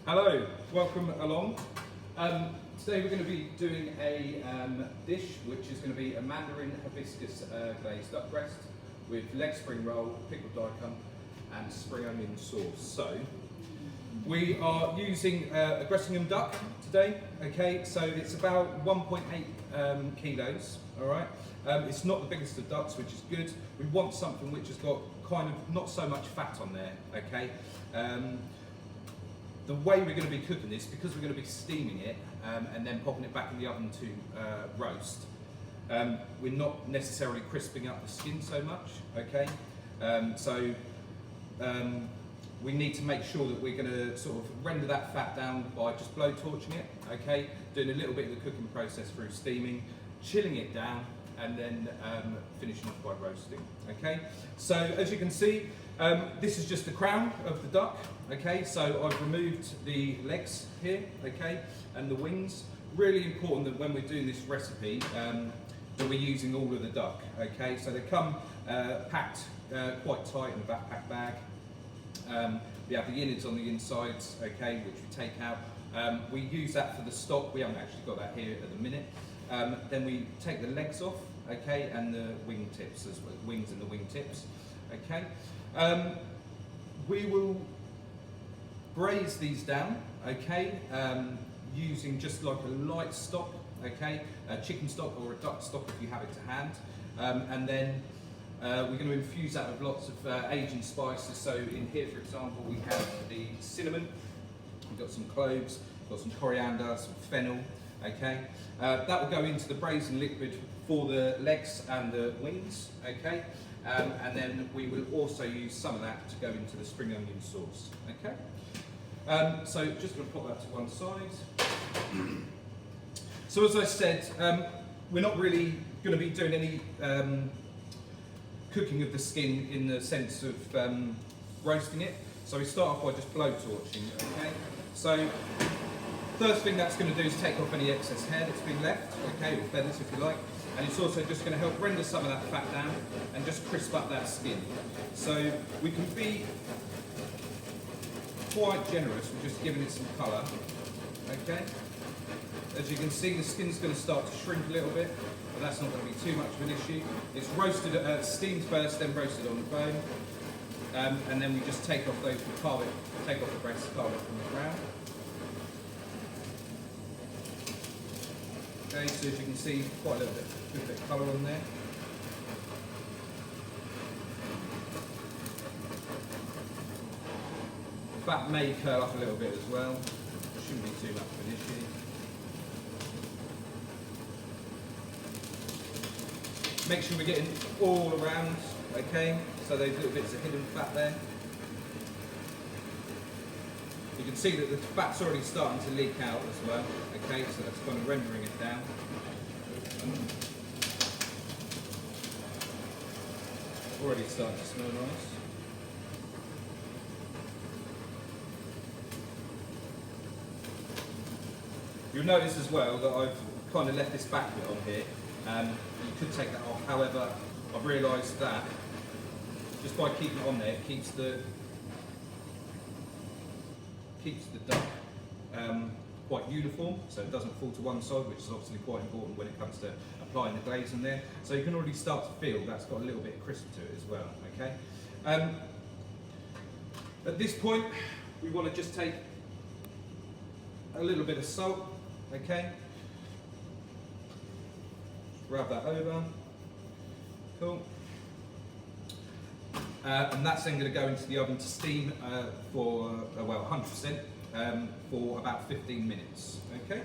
Hello, welcome along. Today we're going to be doing a dish which is going to be a mandarin hibiscus glazed duck breast with leg spring roll, pickled daikon and spring onion sauce. So we are using a Gressingham duck today, okay, so it's about 1.8 kilos, all right. It's not the biggest of ducks, which is good. We want something which has got kind of not so much fat on there, okay. The way we're going to be cooking this, because we're going to be steaming it and then popping it back in the oven to roast, we're not necessarily crisping up the skin so much, okay? We need to make sure that we're going to sort of render that fat down by just blow torching it, okay? Doing a little bit of the cooking process through steaming, chilling it down, and then finishing off by roasting, okay? So as you can see, this is just the crown of the duck, okay? So I've removed the legs here, okay, and the wings. Really important that when we're doing this recipe, that we're using all of the duck, okay? So they come packed quite tight in a backpack bag. We have the innards on the insides, okay, which we take out. We use that for the stock. We haven't actually got that here at the minute. Then we take the legs off, okay, and the wing tips as well, wings and the wing tips, okay. We will braise these down, okay, using just like a light stock, okay, a chicken stock or a duck stock if you have it to hand, and then we're going to infuse that with lots of Asian spices. So in here, for example, we have the cinnamon, we've got some cloves, we've got some coriander, some fennel, okay. That will go into the braising liquid for the legs and the wings, okay. And then we will also use some of that to go into the spring onion sauce, okay. So just going to put that to one side. So as I said, we're not really going to be doing any cooking of the skin in the sense of roasting it. So we start off by just blow torching, okay. So first thing that's going to do is take off any excess hair that's been left, okay, or feathers if you like. And it's also just going to help render some of that fat down and just crisp up that skin. So we can be quite generous with just giving it some colour, okay. As you can see, the skin's going to start to shrink a little bit, but that's not going to be too much of an issue. It's roasted, steamed first, then roasted on the bone, and then we just take off those, take off the breast, carve it from the ground. Okay, so as you can see, quite a little bit, good bit of colour on there. The fat may curl up a little bit as well. Shouldn't be too much of an issue. Make sure we're getting all around, okay? So those little bits of hidden fat there. You can see that the fat's already starting to leak out as well, okay, so that's kind of rendering it down. Already starting to smell nice. You'll notice as well that I've kind of left this back bit on here. You could take that off, however, I've realised that just by keeping it on there, it keeps the duck quite uniform, so it doesn't fall to one side, which is obviously quite important when it comes to applying the glaze in there. So you can already start to feel that's got a little bit of crisp to it as well, okay? At this point, we want to just take a little bit of salt, okay? Rub that over, cool. And that's then going to go into the oven to steam for, well, 100%. For about 15 minutes, okay?